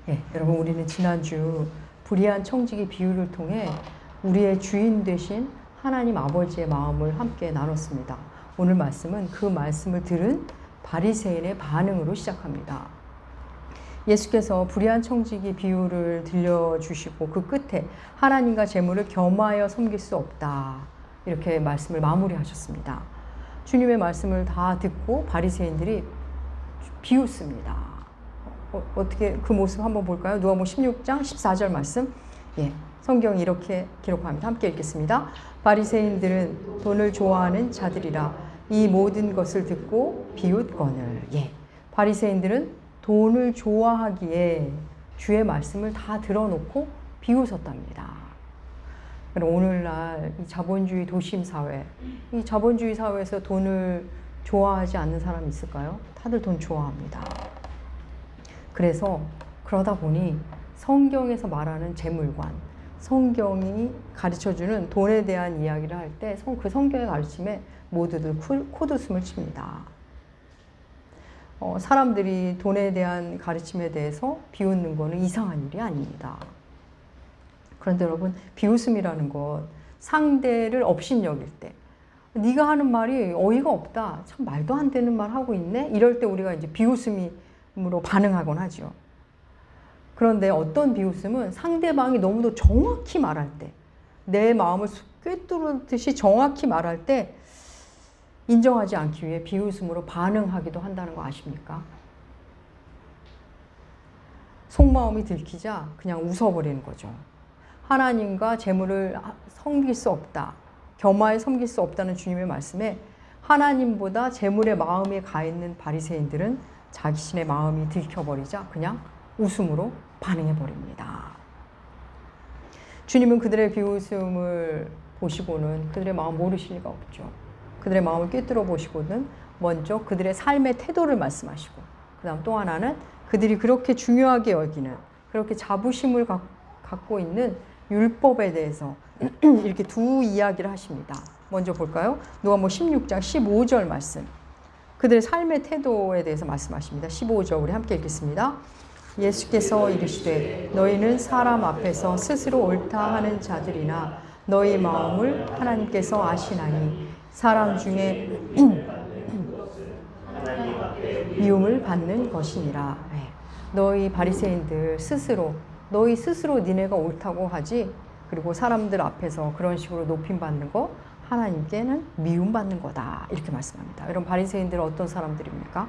네, 여러분 우리는 지난주 불의한 청지기 비유를 통해 우리의 주인 되신 하나님 아버지의 마음을 함께 나눴습니다. 오늘 말씀은 그 말씀을 들은 바리새인의 반응으로 시작합니다. 예수께서 불의한 청지기 비유를 들려주시고 그 끝에 하나님과 재물을 겸하여 섬길 수 없다, 이렇게 말씀을 마무리하셨습니다. 주님의 말씀을 다 듣고 바리새인들이 비웃습니다. 어떻게 그 모습 한번 볼까요? 누가복음 16장 14절 말씀. 예, 성경이 이렇게 기록합니다. 함께 읽겠습니다. 바리새인들은 돈을 좋아하는 자들이라 이 모든 것을 듣고 비웃거늘. 예, 바리새인들은 돈을 좋아하기에 주의 말씀을 다 들어놓고 비웃었답니다. 그럼 오늘날 이 자본주의 도심 사회, 이 자본주의 사회에서 돈을 좋아하지 않는 사람이 있을까요? 다들 돈 좋아합니다. 그래서 그러다 보니 성경에서 말하는 재물관, 성경이 가르쳐주는 돈에 대한 이야기를 할 때 그 성경의 가르침에 모두들 코웃음을 칩니다. 사람들이 돈에 대한 가르침에 대해서 비웃는 것은 이상한 일이 아닙니다. 그런데 여러분, 비웃음이라는 것, 상대를 업신여길 때, 네가 하는 말이 어이가 없다, 참 말도 안 되는 말 하고 있네, 이럴 때 우리가 이제 비웃음으로 반응하곤 하죠. 그런데 어떤 비웃음은 상대방이 너무도 정확히 말할 때, 내 마음을 꿰뚫듯이 정확히 말할 때 인정하지 않기 위해 비웃음으로 반응하기도 한다는 거 아십니까? 속마음이 들키자 그냥 웃어버리는 거죠. 하나님과 재물을 섬길 수 없다, 겸하여 섬길 수 없다는 주님의 말씀에 하나님보다 재물에 마음이 가 있는 바리새인들은 자신의 마음이 들켜버리자 그냥 웃음으로 반응해버립니다. 주님은 그들의 비웃음을 보시고는 그들의 마음 모르실 리가 없죠. 그들의 마음을 꿰뚫어 보시고는 먼저 그들의 삶의 태도를 말씀하시고, 그 다음 또 하나는 그들이 그렇게 중요하게 여기는, 그렇게 자부심을 갖고 있는 율법에 대해서 이렇게 두 이야기를 하십니다. 먼저 볼까요? 누가복음 16장 15절 말씀. 그들의 삶의 태도에 대해서 말씀하십니다. 15절 우리 함께 읽겠습니다. 예수께서 이르시되 너희는 사람 앞에서 스스로 옳다 하는 자들이나 너희 마음을 하나님께서 아시나니 사람 중에 미움을 받는 것이니라. 너희 바리새인들 스스로, 너희 스스로 니네가 옳다고 하지, 그리고 사람들 앞에서 그런 식으로 높임받는 거 하나님께는 미움받는 거다, 이렇게 말씀합니다. 여러분, 바리새인들은 어떤 사람들입니까?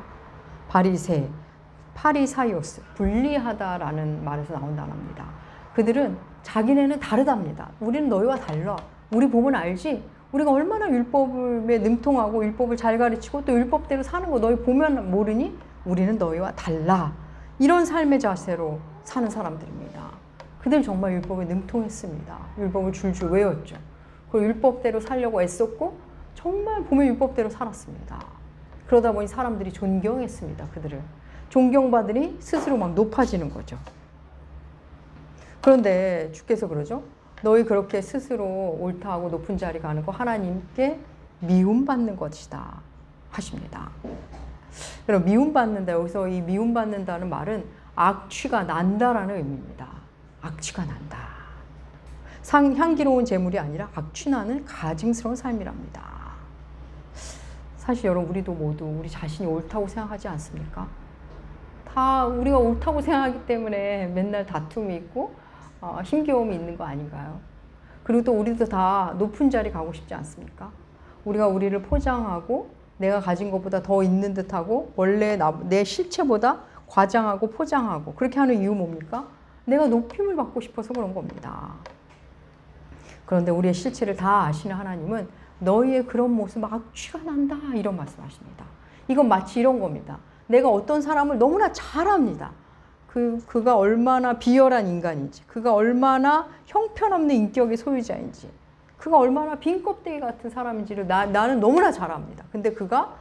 파리사이오스, 분리하다라는 말에서 나온 단어입니다. 그들은 자기네는 다르답니다. 우리는 너희와 달라. 우리 보면 알지? 우리가 얼마나 율법에 능통하고 율법을 잘 가르치고 또 율법대로 사는 거 너희 보면 모르니? 우리는 너희와 달라. 이런 삶의 자세로 사는 사람들입니다. 그들 정말 율법에 능통했습니다. 율법을 줄줄 외웠죠. 그 율법대로 살려고 애썼고 정말 보면 율법대로 살았습니다. 그러다 보니 사람들이 존경했습니다. 그들을. 존경받으니 스스로 막 높아지는 거죠. 그런데 주께서 그러죠. 너희 그렇게 스스로 옳다하고 높은 자리 가는 거 하나님께 미움받는 것이다 하십니다. 여러분, 미움받는다, 여기서 이 미움받는다는 말은 악취가 난다라는 의미입니다. 악취가 난다. 향기로운 재물이 아니라 악취나는 가증스러운 삶이랍니다. 사실 여러분, 우리도 모두 우리 자신이 옳다고 생각하지 않습니까? 다 우리가 옳다고 생각하기 때문에 맨날 다툼이 있고 힘겨움이 있는 거 아닌가요? 그리고 또 우리도 다 높은 자리 가고 싶지 않습니까? 우리가 우리를 포장하고 내가 가진 것보다 더 있는 듯하고 원래 내 실체보다 과장하고 포장하고 그렇게 하는 이유 뭡니까? 내가 높임을 받고 싶어서 그런 겁니다. 그런데 우리의 실체를 다 아시는 하나님은 너희의 그런 모습 악취가 난다, 이런 말씀하십니다. 이건 마치 이런 겁니다. 내가 어떤 사람을 너무나 잘 압니다. 그가 얼마나 비열한 인간인지, 그가 얼마나 형편없는 인격의 소유자인지, 그가 얼마나 빈 껍데기 같은 사람인지를 나는 너무나 잘 압니다. 근데 그가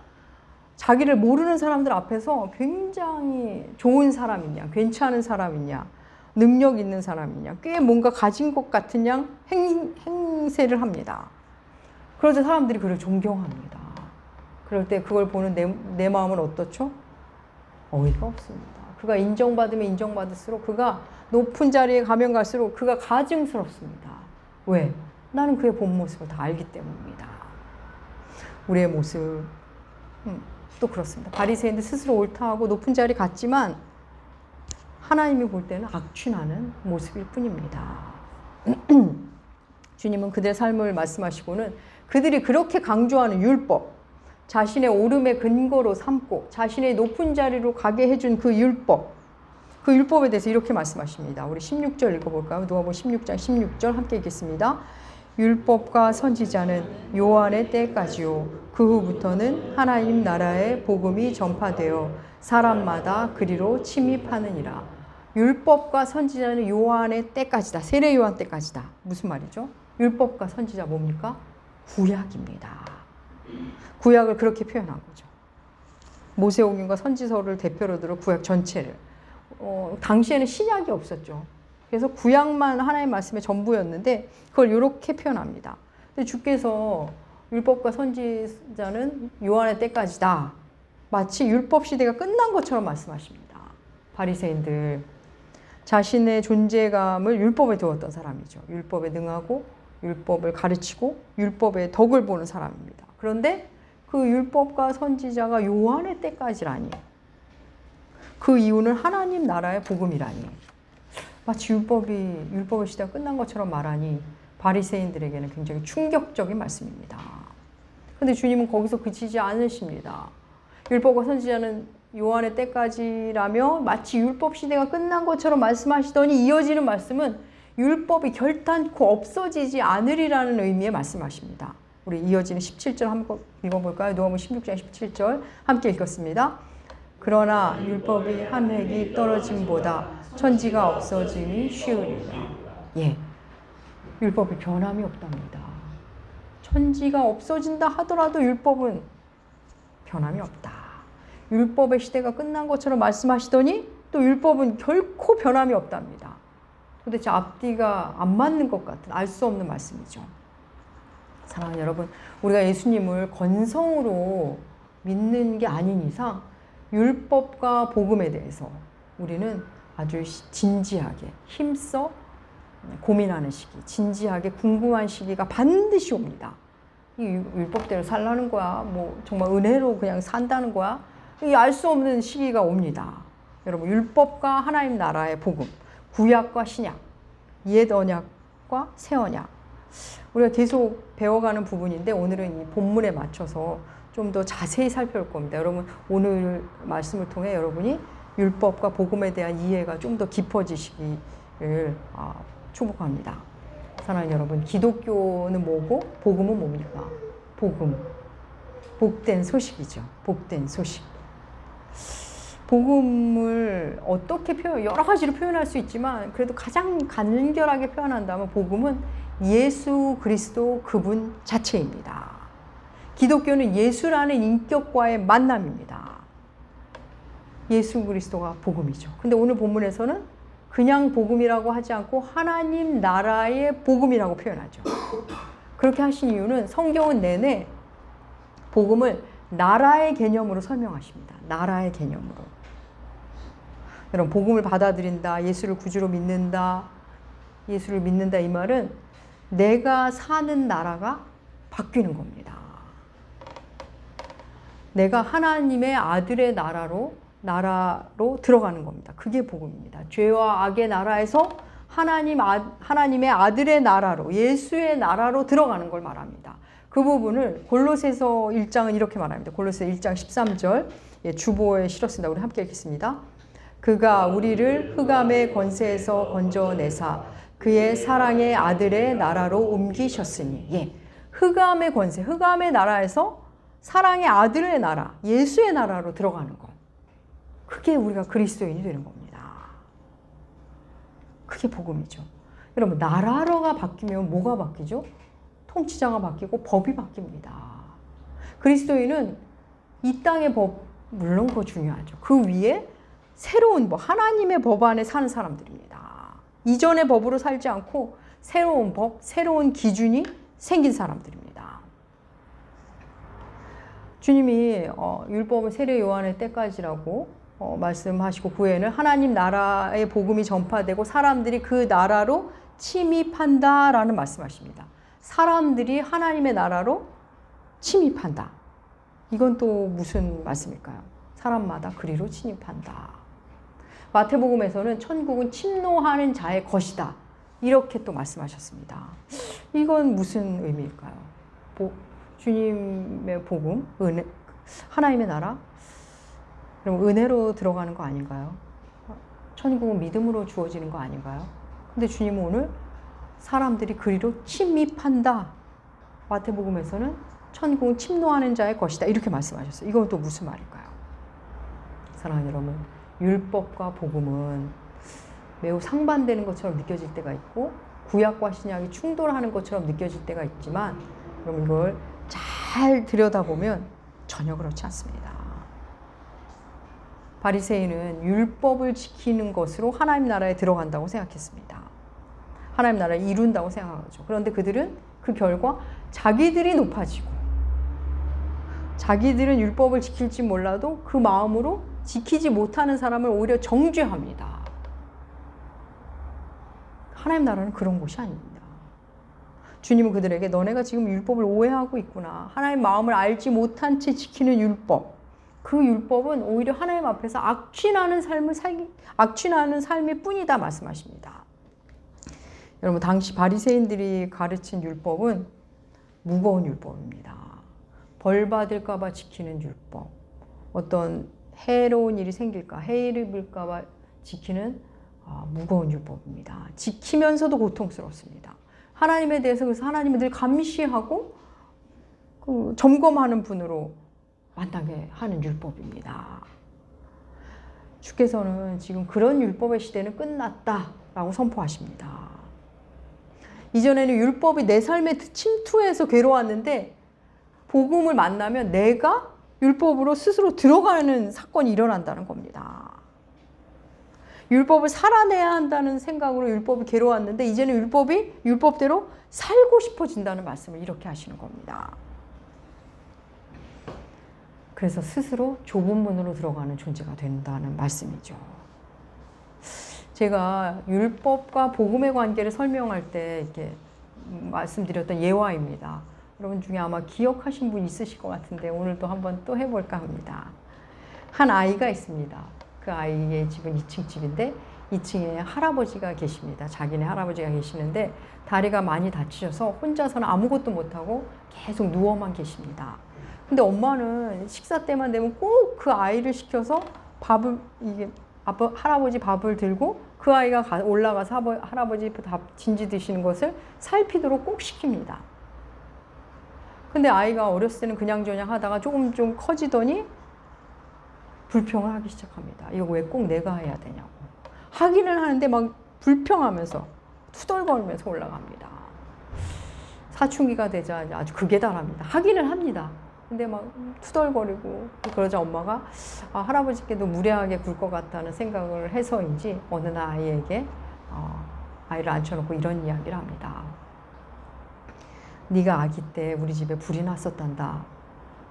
자기를 모르는 사람들 앞에서 굉장히 좋은 사람이냐, 괜찮은 사람이냐, 능력 있는 사람이냐, 꽤 뭔가 가진 것 같은 양 행세를 합니다. 그럴 때 사람들이 그를 존경합니다. 그럴 때 그걸 보는 내 마음은 어떻죠? 어이가 없습니다. 그가 인정받으면 인정받을수록, 그가 높은 자리에 가면 갈수록 그가 가증스럽습니다. 왜? 나는 그의 본 모습을 다 알기 때문입니다. 우리의 모습 또 그렇습니다. 바리새인들 스스로 옳다하고 높은 자리에 갔지만 하나님이 볼 때는 악취나는 모습일 뿐입니다. 주님은 그들의 삶을 말씀하시고는 그들이 그렇게 강조하는 율법, 자신의 오름의 근거로 삼고 자신의 높은 자리로 가게 해준 그 율법에 대해서 이렇게 말씀하십니다. 우리 16절 읽어볼까요? 누가복음 16장 16절 함께 읽겠습니다. 율법과 선지자는 요한의 때까지요. 그 후부터는 하나님 나라의 복음이 전파되어 사람마다 그리로 침입하느니라. 율법과 선지자는 요한의 때까지다. 세례 요한 때까지다. 무슨 말이죠? 율법과 선지자 뭡니까? 구약입니다. 구약을 그렇게 표현한 거죠. 모세오경과 선지서를 대표로 들어 구약 전체를. 당시에는 신약이 없었죠. 그래서 구약만 하나님의 말씀의 전부였는데 그걸 이렇게 표현합니다. 근데 주께서 율법과 선지자는 요한의 때까지다. 마치 율법 시대가 끝난 것처럼 말씀하십니다. 바리새인들, 자신의 존재감을 율법에 두었던 사람이죠. 율법에 능하고 율법을 가르치고 율법의 덕을 보는 사람입니다. 그런데 그 율법과 선지자가 요한의 때까지라니, 그 이유는 하나님 나라의 복음이라니, 마치 율법의 시대가 끝난 것처럼 말하니 바리새인들에게는 굉장히 충격적인 말씀입니다. 그런데 주님은 거기서 그치지 않으십니다. 율법과 선지자는 요한의 때까지라며 마치 율법 시대가 끝난 것처럼 말씀하시더니 이어지는 말씀은 율법이 결단코 없어지지 않으리라는 의미의 말씀하십니다. 우리 이어지는 17절 한번 읽어볼까요? 누가복음 16장 17절 함께 읽겠습니다. 그러나 율법이 한 획이 떨어짐보다 천지가 없어짐이 쉬우리라. 예, 율법이 변함이 없답니다. 천지가 없어진다 하더라도 율법은 변함이 없다. 율법의 시대가 끝난 것처럼 말씀하시더니 또 율법은 결코 변함이 없답니다. 도대체 앞뒤가 안 맞는 것 같은, 알 수 없는 말씀이죠. 사랑하는 여러분, 우리가 예수님을 건성으로 믿는 게 아닌 이상 율법과 복음에 대해서 우리는 아주 진지하게 힘써 고민하는 시기, 진지하게 궁금한 시기가 반드시 옵니다. 이 율법대로 살라는 거야? 뭐 정말 은혜로 그냥 산다는 거야? 이 알 수 없는 시기가 옵니다. 여러분, 율법과 하나님 나라의 복음, 구약과 신약, 옛 언약과 새 언약, 우리가 계속 배워가는 부분인데 오늘은 이 본문에 맞춰서 좀 더 자세히 살펴볼 겁니다. 여러분, 오늘 말씀을 통해 여러분이 율법과 복음에 대한 이해가 좀 더 깊어지시기를 축복합니다. 사랑하는 여러분, 기독교는 뭐고 복음은 뭡니까? 복음, 복된 소식이죠. 복된 소식. 복음을 어떻게 여러 가지로 표현할 수 있지만 그래도 가장 간결하게 표현한다면 복음은 예수 그리스도 그분 자체입니다. 기독교는 예수라는 인격과의 만남입니다. 예수 그리스도가 복음이죠. 근데 오늘 본문에서는 그냥 복음이라고 하지 않고 하나님 나라의 복음이라고 표현하죠. 그렇게 하신 이유는 성경은 내내 복음을 나라의 개념으로 설명하십니다. 나라의 개념으로. 여러분, 복음을 받아들인다, 예수를 구주로 믿는다, 예수를 믿는다, 이 말은 내가 사는 나라가 바뀌는 겁니다. 내가 하나님의 아들의 나라로 들어가는 겁니다. 그게 복음입니다. 죄와 악의 나라에서 하나님의 아들의 나라로, 예수의 나라로 들어가는 걸 말합니다. 그 부분을 골로새서 1장은 이렇게 말합니다. 골로새 1장 13절, 주보에 실었습니다. 우리 함께 읽겠습니다. 그가 우리를 흑암의 권세에서 건져내사 그의 사랑의 아들의 나라로 옮기셨으니, 흑암의 권세, 흑암의 나라에서 사랑의 아들의 나라, 예수의 나라로 들어가는 것. 그게 우리가 그리스도인이 되는 겁니다. 그게 복음이죠. 여러분, 나라가 바뀌면 뭐가 바뀌죠? 통치자가 바뀌고 법이 바뀝니다. 그리스도인은 이 땅의 법, 물론 그거 중요하죠. 그 위에 새로운 법, 하나님의 법 안에 사는 사람들입니다. 이전의 법으로 살지 않고 새로운 법, 새로운 기준이 생긴 사람들입니다. 주님이 율법은 세례 요한의 때까지라고 말씀하시고 9회는 하나님 나라의 복음이 전파되고 사람들이 그 나라로 침입한다라는 말씀하십니다. 사람들이 하나님의 나라로 침입한다. 이건 또 무슨 말씀일까요? 사람마다 그리로 침입한다. 마태복음에서는 천국은 침노하는 자의 것이다. 이렇게 또 말씀하셨습니다. 이건 무슨 의미일까요? 주님의 복음, 은혜, 하나님의 나라? 그럼 은혜로 들어가는 거 아닌가요? 천국은 믿음으로 주어지는 거 아닌가요? 근데 주님은 오늘 사람들이 그리로 침입한다. 마태복음에서는 천국은 침노하는 자의 것이다. 이렇게 말씀하셨어요. 이건 또 무슨 말일까요? 사랑하는 여러분, 율법과 복음은 매우 상반되는 것처럼 느껴질 때가 있고 구약과 신약이 충돌하는 것처럼 느껴질 때가 있지만 그럼 이걸 잘 들여다보면 전혀 그렇지 않습니다. 바리새인은 율법을 지키는 것으로 하나님 나라에 들어간다고 생각했습니다. 하나님 나라를 이룬다고 생각하죠. 그런데 그들은 그 결과 자기들이 높아지고 자기들은 율법을 지킬지 몰라도 그 마음으로 지키지 못하는 사람을 오히려 정죄합니다. 하나님 나라는 그런 곳이 아닙니다. 주님은 그들에게 너네가 지금 율법을 오해하고 있구나. 하나님 마음을 알지 못한 채 지키는 율법. 그 율법은 오히려 하나님 앞에서 악취나는 삶일 뿐이다 말씀하십니다. 여러분, 당시 바리새인들이 가르친 율법은 무거운 율법입니다. 벌 받을까 봐 지키는 율법. 어떤 해로운 일이 생길까, 해를 입을까 봐 지키는 무거운 율법입니다. 지키면서도 고통스럽습니다. 하나님에 대해서 그래서 하나님을 늘 감시하고 점검하는 분으로 만나게 하는 율법입니다. 주께서는 지금 그런 율법의 시대는 끝났다라고 선포하십니다. 이전에는 율법이 내 삶에 침투해서 괴로웠는데 복음을 만나면 내가 율법으로 스스로 들어가는 사건이 일어난다는 겁니다. 율법을 살아내야 한다는 생각으로 율법이 괴로웠는데 이제는 율법이 율법대로 살고 싶어진다는 말씀을 이렇게 하시는 겁니다. 그래서 스스로 좁은 문으로 들어가는 존재가 된다는 말씀이죠. 제가 율법과 복음의 관계를 설명할 때 이렇게 말씀드렸던 예화입니다. 여러분 중에 아마 기억하신 분 있으실 것 같은데 오늘도 한번 또 해볼까 합니다. 한 아이가 있습니다. 그 아이의 집은 2층 집인데 2층에 할아버지가 계십니다. 자기네 할아버지가 계시는데 다리가 많이 다치셔서 혼자서는 아무것도 못하고 계속 누워만 계십니다. 근데 엄마는 식사 때만 되면 꼭 그 아이를 시켜서 할아버지 밥을 들고 그 아이가 올라가서 할아버지 밥 진지 드시는 것을 살피도록 꼭 시킵니다. 근데 아이가 어렸을 때는 그냥저냥 하다가 조금 좀 커지더니 불평을 하기 시작합니다. 이거 왜 꼭 내가 해야 되냐고. 하기는 하는데 막 불평하면서 투덜거리면서 올라갑니다. 사춘기가 되자 아주 극에 달합니다. 하기는 합니다. 근데 막 투덜거리고 그러자 엄마가 할아버지께도 무례하게 굴 것 같다는 생각을 해서인지 어느 날 아이에게 아이를 앉혀놓고 이런 이야기를 합니다. 네가 아기 때 우리 집에 불이 났었단다.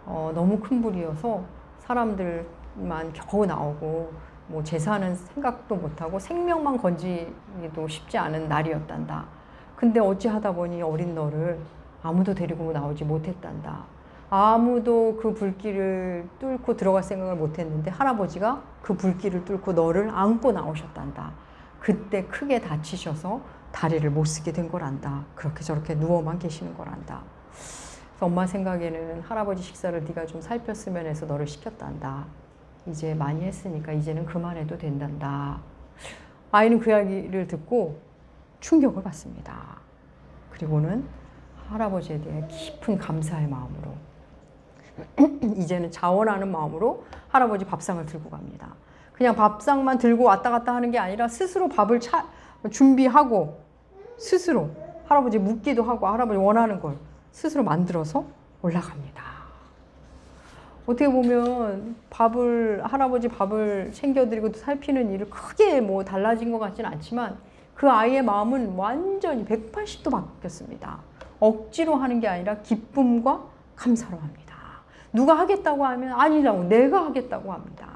너무 큰 불이어서 사람들만 겨우 나오고 뭐 제사는 생각도 못하고 생명만 건지기도 쉽지 않은 날이었단다. 근데 어찌하다 보니 어린 너를 아무도 데리고 나오지 못했단다. 아무도 그 불길을 뚫고 들어갈 생각을 못했는데 할아버지가 그 불길을 뚫고 너를 안고 나오셨단다. 그때 크게 다치셔서 다리를 못 쓰게 된 거란다. 그렇게 저렇게 누워만 계시는 거란다. 그래서 엄마 생각에는 할아버지 식사를 네가 좀 살폈으면 해서 너를 시켰단다. 이제 많이 했으니까 이제는 그만해도 된단다. 아이는 그 이야기를 듣고 충격을 받습니다. 그리고는 할아버지에 대해 깊은 감사의 마음으로 이제는 자원하는 마음으로 할아버지 밥상을 들고 갑니다. 그냥 밥상만 들고 왔다 갔다 하는 게 아니라 스스로 밥을 준비하고 스스로 할아버지 묻기도 하고 할아버지 원하는 걸 스스로 만들어서 올라갑니다. 어떻게 보면 할아버지 밥을 챙겨드리고 살피는 일을 크게 뭐 달라진 것 같지는 않지만 그 아이의 마음은 완전히 180도 바뀌었습니다. 억지로 하는 게 아니라 기쁨과 감사로 합니다. 누가 하겠다고 하면 아니라고 내가 하겠다고 합니다.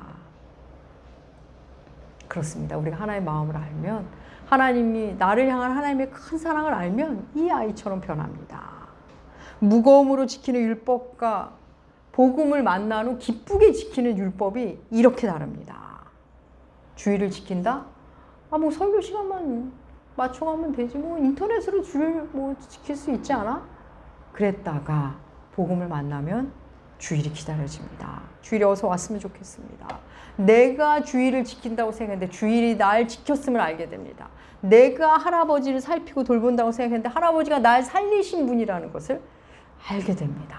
그렇습니다. 우리가 하나님의 마음을 알면, 하나님이 나를 향한 하나님의 큰 사랑을 알면 이 아이처럼 변합니다. 무거움으로 지키는 율법과 복음을 만난 후 기쁘게 지키는 율법이 이렇게 다릅니다. 주의를 지킨다? 뭐 설교 시간만 맞춰가면 되지, 뭐 인터넷으로 주의를 뭐 지킬 수 있지 않아? 그랬다가 복음을 만나면 주일이 기다려집니다. 주일이 어서 왔으면 좋겠습니다. 내가 주일을 지킨다고 생각했는데 주일이 날 지켰음을 알게 됩니다. 내가 할아버지를 살피고 돌본다고 생각했는데 할아버지가 날 살리신 분이라는 것을 알게 됩니다.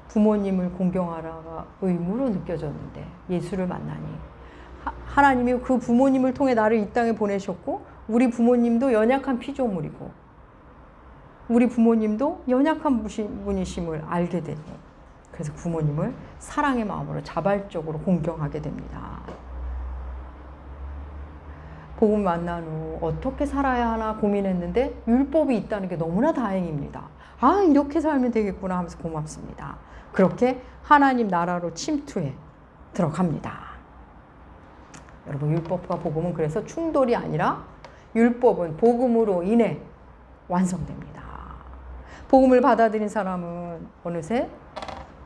부모님을 공경하라가 의무로 느껴졌는데 예수를 만나니 하나님이 그 부모님을 통해 나를 이 땅에 보내셨고, 우리 부모님도 연약한 피조물이고 우리 부모님도 연약한 분이심을 알게 되니, 그래서 부모님을 사랑의 마음으로 자발적으로 공경하게 됩니다. 복음 만난 후 어떻게 살아야 하나 고민했는데 율법이 있다는 게 너무나 다행입니다. 이렇게 살면 되겠구나 하면서 고맙습니다. 그렇게 하나님 나라로 침투해 들어갑니다. 여러분, 율법과 복음은 그래서 충돌이 아니라 율법은 복음으로 인해 완성됩니다. 복음을 받아들인 사람은 어느새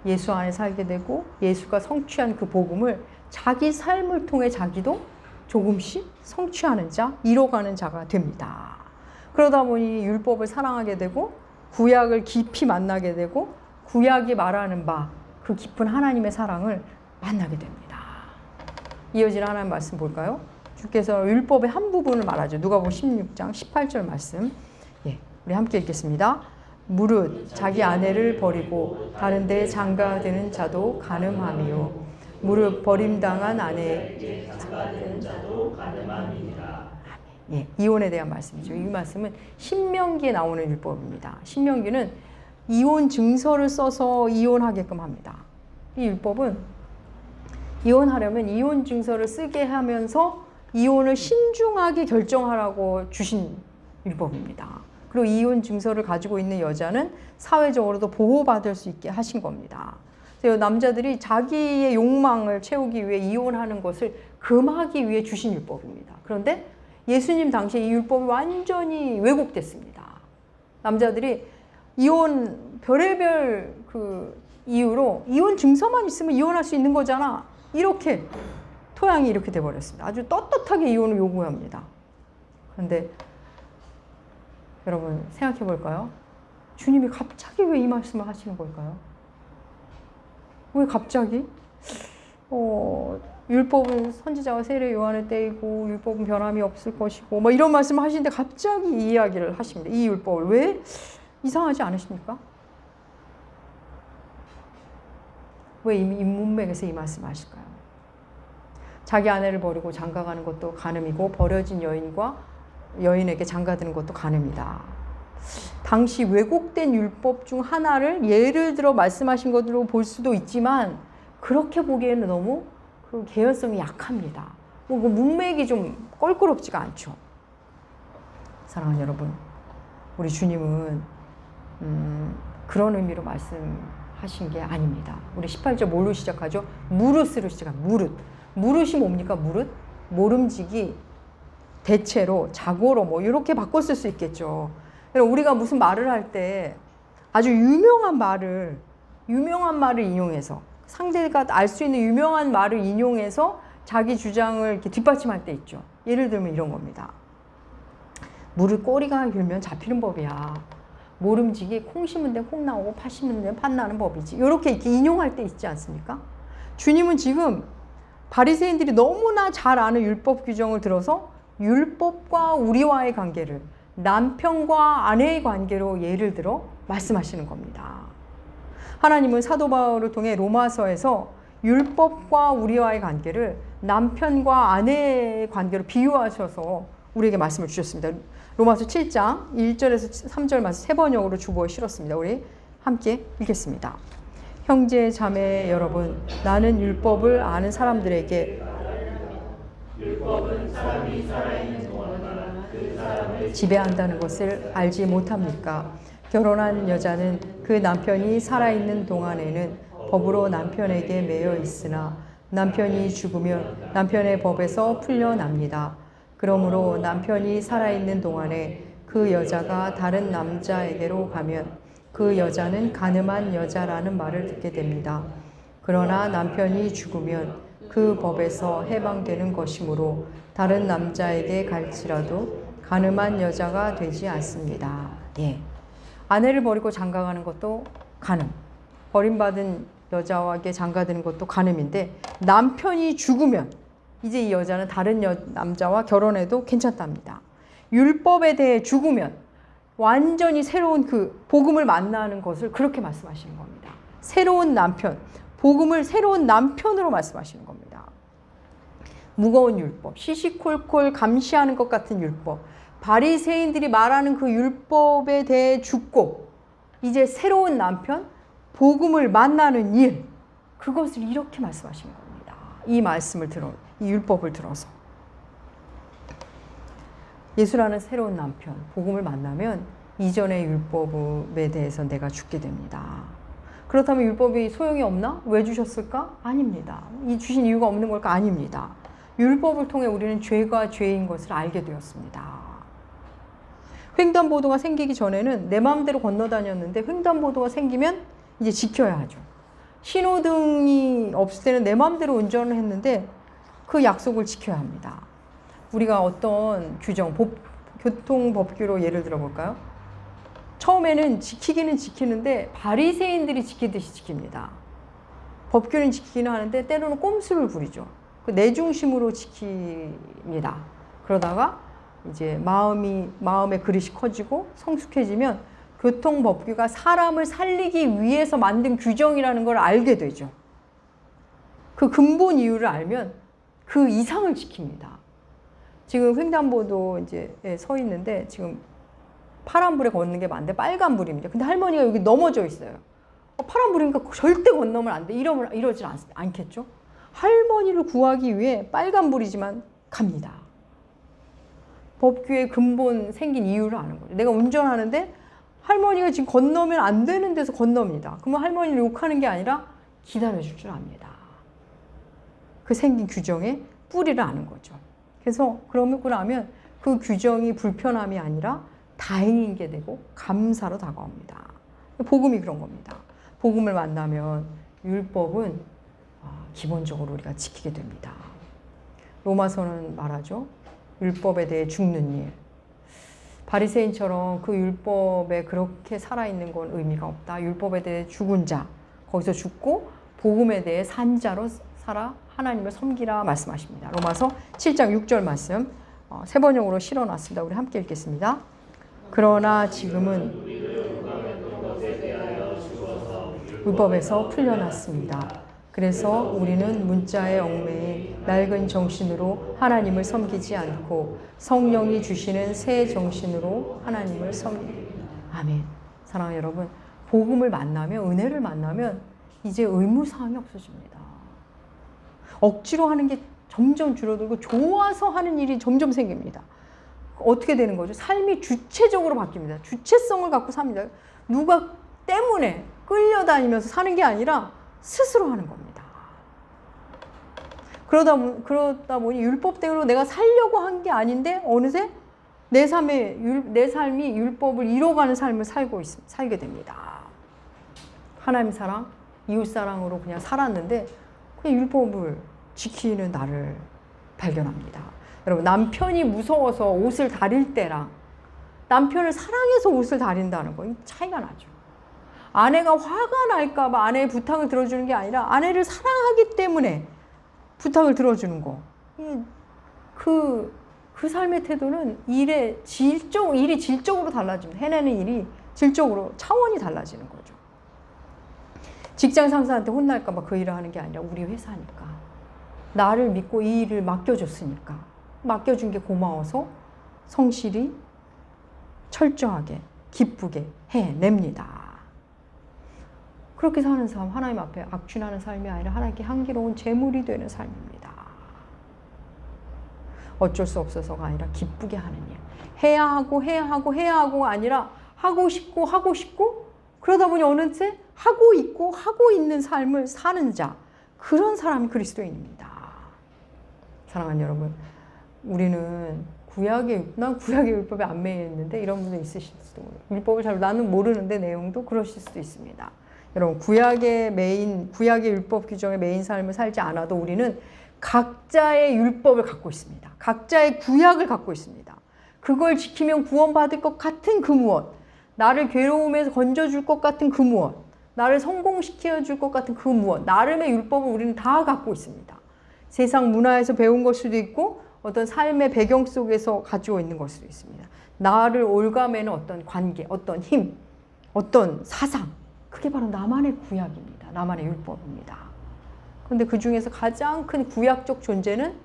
예수 안에 살게 되고, 예수가 성취한 그 복음을 자기 삶을 통해 자기도 조금씩 성취하는 자, 이뤄가는 자가 됩니다. 그러다 보니 율법을 사랑하게 되고 구약을 깊이 만나게 되고, 구약이 말하는 바 그 깊은 하나님의 사랑을 만나게 됩니다. 이어지는 하나님 말씀 볼까요? 주께서 율법의 한 부분을 말하죠. 누가복음 16장 18절 말씀. 우리 함께 읽겠습니다. 무릇 자기 아내를 버리고 다른 데 장가드는 자도 간음함이요, 무릇 버림당한 아내에게 장가드는 자도 간음함이니라. 이혼에 대한 말씀이죠. 이 말씀은 신명기에 나오는 율법입니다. 신명기는 이혼 증서를 써서 이혼하게끔 합니다. 이 율법은 이혼하려면 이혼 증서를 쓰게 하면서 이혼을 신중하게 결정하라고 주신 율법입니다. 그리고 이혼 증서를 가지고 있는 여자는 사회적으로도 보호받을 수 있게 하신 겁니다. 그래서 남자들이 자기의 욕망을 채우기 위해 이혼하는 것을 금하기 위해 주신 율법입니다. 그런데 예수님 당시에 이 율법이 완전히 왜곡됐습니다. 남자들이 이혼 별의별 그 이유로 이혼 증서만 있으면 이혼할 수 있는 거잖아, 이렇게 토양이 이렇게 돼버렸습니다. 아주 떳떳하게 이혼을 요구합니다. 그런데 여러분 생각해 볼까요? 주님이 갑자기 왜 이 말씀을 하시는 걸까요? 왜 갑자기? 율법은 선지자와 세례 요한의 때이고 율법은 변함이 없을 것이고 뭐 이런 말씀을 하시는데 갑자기 이 이야기를 하십니다. 이 율법을 왜? 이상하지 않으십니까? 왜 이 문맥에서 이 말씀을 하실까요? 자기 아내를 버리고 장가가는 것도 간음이고 버려진 여인에게 장가드는 것도 간음이다. 당시 왜곡된 율법 중 하나를 예를 들어 말씀하신 것으로 볼 수도 있지만, 그렇게 보기에는 너무 그 개연성이 약합니다. 그 문맥이 좀 껄끄럽지가 않죠. 사랑하는 여러분, 우리 주님은 그런 의미로 말씀하신 게 아닙니다. 우리 18절 뭘로 시작하죠? 무릇으로 시작합니다. 무릇. 무릇이 뭡니까? 무릇? 모름지기, 대체로, 자고로 뭐 이렇게 바꿨을 수 있겠죠. 우리가 무슨 말을 할 때 아주 유명한 말을 인용해서, 상대가 알 수 있는 유명한 말을 인용해서 자기 주장을 이렇게 뒷받침할 때 있죠. 예를 들면 이런 겁니다. 무릇 꼬리가 길면 잡히는 법이야. 모름지기 콩 심은 데 콩 나오고 팥 심은 데 팥 나는 법이지. 이렇게 인용할 때 있지 않습니까? 주님은 지금 바리새인들이 너무나 잘 아는 율법 규정을 들어서 율법과 우리와의 관계를, 남편과 아내의 관계로 예를 들어 말씀하시는 겁니다. 하나님은 사도 바울을 통해 로마서에서 율법과 우리와의 관계를 남편과 아내의 관계로 비유하셔서 우리에게 말씀을 주셨습니다. 로마서 7장 1절에서 3절 말씀 세 번역으로 주보에 실었습니다. 우리 함께 읽겠습니다. 형제 자매 여러분, 나는 율법을 아는 사람들에게 율법은 사람이 살아있는 동안 그 사람을 지배한다는 것을 알지 못합니까? 결혼한 여자는 그 남편이 살아있는 동안에는 법으로 남편에게 매여 있으나 남편이 죽으면 남편의 법에서 풀려납니다. 그러므로 남편이 살아있는 동안에 그 여자가 다른 남자에게로 가면 그 여자는 간음한 여자라는 말을 듣게 됩니다. 그러나 남편이 죽으면 그 법에서 해방되는 것이므로 다른 남자에게 갈지라도 간음한 여자가 되지 않습니다. 예. 아내를 버리고 장가가는 것도 간음, 버림받은 여자에게 장가드는 것도 간음인데, 남편이 죽으면 이제 이 여자는 다른 남자와 결혼해도 괜찮답니다. 율법에 대해 죽으면 완전히 새로운 그 복음을 만나는 것을 그렇게 말씀하시는 겁니다. 새로운 남편, 복음을 새로운 남편으로 말씀하시는 겁니다. 무거운 율법, 시시콜콜 감시하는 것 같은 율법, 바리새인들이 말하는 그 율법에 대해 죽고 이제 새로운 남편, 복음을 만나는 일, 그것을 이렇게 말씀하시는 겁니다. 이 말씀을 이 율법을 들어서 예수라는 새로운 남편, 복음을 만나면 이전의 율법에 대해서 내가 죽게 됩니다. 그렇다면 율법이 소용이 없나? 왜 주셨을까? 아닙니다. 이 주신 이유가 없는 걸까? 아닙니다. 율법을 통해 우리는 죄가 죄인 것을 알게 되었습니다. 횡단보도가 생기기 전에는 내 마음대로 건너다녔는데 횡단보도가 생기면 이제 지켜야 하죠. 신호등이 없을 때는 내 마음대로 운전을 했는데 그 약속을 지켜야 합니다. 우리가 어떤 규정, 교통법규로 예를 들어볼까요? 처음에는 지키기는 지키는데 바리새인들이 지키듯이 지킵니다. 법규는 지키기는 하는데 때로는 꼼수를 부리죠. 내 중심으로 지킵니다. 그러다가 이제 마음의 그릇이 커지고 성숙해지면 교통법규가 사람을 살리기 위해서 만든 규정이라는 걸 알게 되죠. 그 근본 이유를 알면 그 이상을 지킵니다. 지금 횡단보도 이제 서 있는데 지금 파란불에 걷는 게 맞는데 빨간불입니다. 근데 할머니가 여기 넘어져 있어요. 파란불이니까 절대 건너면 안 돼. 이러지 않겠죠? 할머니를 구하기 위해 빨간불이지만 갑니다. 법규의 근본 생긴 이유를 아는 거죠. 내가 운전하는데 할머니가 지금 건너면 안 되는 데서 건넙니다. 그러면 할머니를 욕하는 게 아니라 기다려줄 줄 압니다. 그 생긴 규정의 뿌리를 아는 거죠. 그래서 그러고 나면 그 규정이 불편함이 아니라 다행인 게 되고 감사로 다가옵니다. 복음이 그런 겁니다. 복음을 만나면 율법은 기본적으로 우리가 지키게 됩니다. 로마서는 말하죠. 율법에 대해 죽는 일. 바리새인처럼 그 율법에 그렇게 살아있는 건 의미가 없다. 율법에 대해 죽은 자, 거기서 죽고 복음에 대해 산 자로 살아 하나님을 섬기라 말씀하십니다. 로마서 7장 6절 말씀 세 번역으로 실어놨습니다. 우리 함께 읽겠습니다. 그러나 지금은 율법에서 풀려났습니다. 그래서 우리는 문자에 얽매인 낡은 정신으로 하나님을 섬기지 않고 성령이 주시는 새 정신으로 하나님을 섬깁니다. 아멘. 사랑하는 여러분, 복음을 만나면, 은혜를 만나면 이제 의무사항이 없어집니다. 억지로 하는 게 점점 줄어들고 좋아서 하는 일이 점점 생깁니다. 어떻게 되는 거죠? 삶이 주체적으로 바뀝니다. 주체성을 갖고 삽니다. 누가 때문에 끌려다니면서 사는 게 아니라 스스로 하는 겁니다. 그러다 보니 율법대로 내가 살려고 한 게 아닌데 어느새 내 삶이 율법을 이뤄가는 삶을 살게 됩니다. 하나님 사랑, 이웃 사랑으로 그냥 살았는데 그냥 율법을 지키는 나를 발견합니다. 여러분, 남편이 무서워서 옷을 다릴 때랑 남편을 사랑해서 옷을 다린다는 거 차이가 나죠. 아내가 화가 날까 봐 아내의 부탁을 들어주는 게 아니라 아내를 사랑하기 때문에 부탁을 들어주는 거. 그 삶의 태도는 일이 질적으로 달라집니다. 해내는 일이 질적으로 차원이 달라지는 거죠. 직장 상사한테 혼날까 봐 그 일을 하는 게 아니라 우리 회사니까. 나를 믿고 이 일을 맡겨줬으니까. 맡겨준 게 고마워서 성실히 철저하게 기쁘게 해냅니다. 그렇게 사는 삶, 하나님 앞에 악취나는 삶이 아니라 하나님께 향기로운 제물이 되는 삶입니다. 어쩔 수 없어서가 아니라 기쁘게 하는 일. 해야 하고가 아니라 하고 싶고 그러다 보니 어느새 하고 있는 삶을 사는 자. 그런 사람이 그리스도인입니다. 사랑하는 여러분, 우리는 난 구약의 율법에 안 매였는데 이런 분들 있으실 수도 모르고, 율법을 나는 모르는데 내용도 그러실 수도 있습니다. 여러분, 구약의 율법 규정에 매인 삶을 살지 않아도 우리는 각자의 율법을 갖고 있습니다. 각자의 구약을 갖고 있습니다. 그걸 지키면 구원받을 것 같은 그 무엇, 나를 괴로움에서 건져줄 것 같은 그 무엇, 나를 성공시켜줄 것 같은 그 무엇, 나름의 율법을 우리는 다 갖고 있습니다. 세상 문화에서 배운 걸 수도 있고 어떤 삶의 배경 속에서 가지고 있는 걸 수도 있습니다. 나를 올가매는 어떤 관계, 어떤 힘, 어떤 사상, 그게 바로 나만의 구약입니다. 나만의 율법입니다. 그런데 그 중에서 가장 큰 구약적 존재는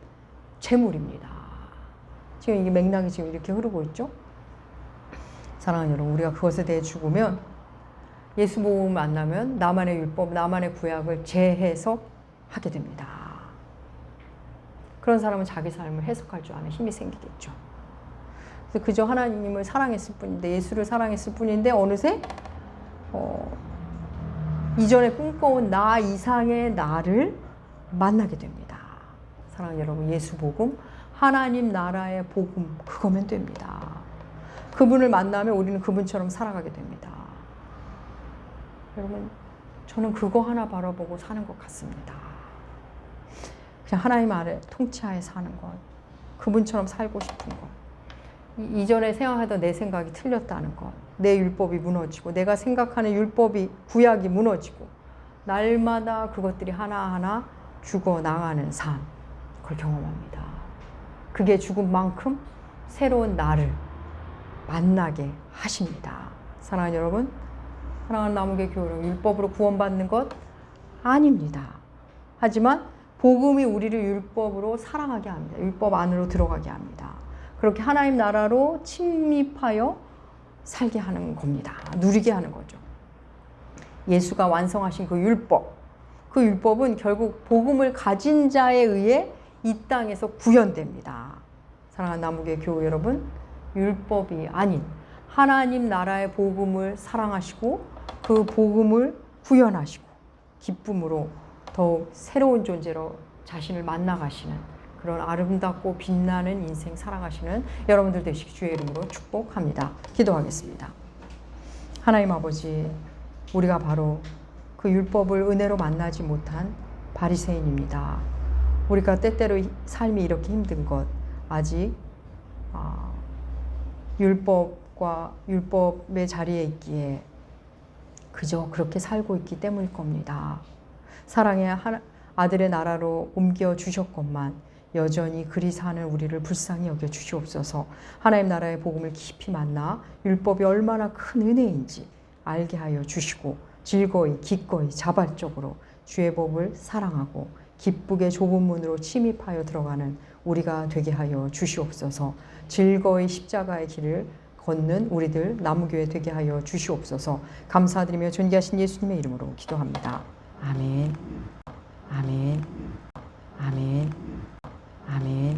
재물입니다. 지금 이게 맥락이 지금 이렇게 흐르고 있죠. 사랑하는 여러분, 우리가 그것에 대해 죽으면 예수 복음을 만나면 나만의 율법, 나만의 구약을 재해석하게 됩니다. 그런 사람은 자기 삶을 해석할 줄 아는 힘이 생기겠죠. 그래서 그저 하나님을 사랑했을 뿐인데, 예수를 사랑했을 뿐인데 어느새 이전에 꿈꿔온 나 이상의 나를 만나게 됩니다. 사랑하는 여러분, 예수 복음, 하나님 나라의 복음, 그거면 됩니다. 그분을 만나면 우리는 그분처럼 살아가게 됩니다. 여러분, 저는 그거 하나 바라보고 사는 것 같습니다. 그냥 하나님 아래 통치하에 사는 것, 그분처럼 살고 싶은 것, 이전에 생각하던 내 생각이 틀렸다는 것, 내 율법이 무너지고 내가 생각하는 율법이, 구약이 무너지고 날마다 그것들이 하나하나 죽어나가는 삶, 그걸 경험합니다. 그게 죽은 만큼 새로운 나를 만나게 하십니다. 사랑하는 여러분, 사랑하는 나무교회 교회로 율법으로 구원받는 것 아닙니다. 하지만 복음이 우리를 율법으로 사랑하게 합니다. 율법 안으로 들어가게 합니다. 그렇게 하나님 나라로 침입하여 살게 하는 겁니다. 누리게 하는 거죠. 예수가 완성하신 그 율법은 결국 복음을 가진 자에 의해 이 땅에서 구현됩니다. 사랑하는 나무교회 교회 여러분, 율법이 아닌 하나님 나라의 복음을 사랑하시고 그 복음을 구현하시고 기쁨으로 더욱 새로운 존재로 자신을 만나가시는 그런 아름답고 빛나는 인생 살아가시는 여러분들 되시기 주의 이름으로 축복합니다. 기도하겠습니다. 하나님 아버지, 우리가 바로 그 율법을 은혜로 만나지 못한 바리새인입니다. 우리가 때때로 삶이 이렇게 힘든 것, 아직 율법의 자리에 있기에 그저 그렇게 살고 있기 때문일 겁니다. 사랑의 아들의 나라로 옮겨 주셨건만 여전히 그리 사는 우리를 불쌍히 여겨 주시옵소서. 하나님 나라의 복음을 깊이 만나 율법이 얼마나 큰 은혜인지 알게 하여 주시고 즐거이 기꺼이 자발적으로 주의 법을 사랑하고 기쁘게 좁은 문으로 침입하여 들어가는 우리가 되게 하여 주시옵소서. 즐거이 십자가의 길을 걷는 우리들 나무교회 되게 하여 주시옵소서. 감사드리며 존귀하신 예수님의 이름으로 기도합니다. 아멘. 아멘. 아멘. 아멘.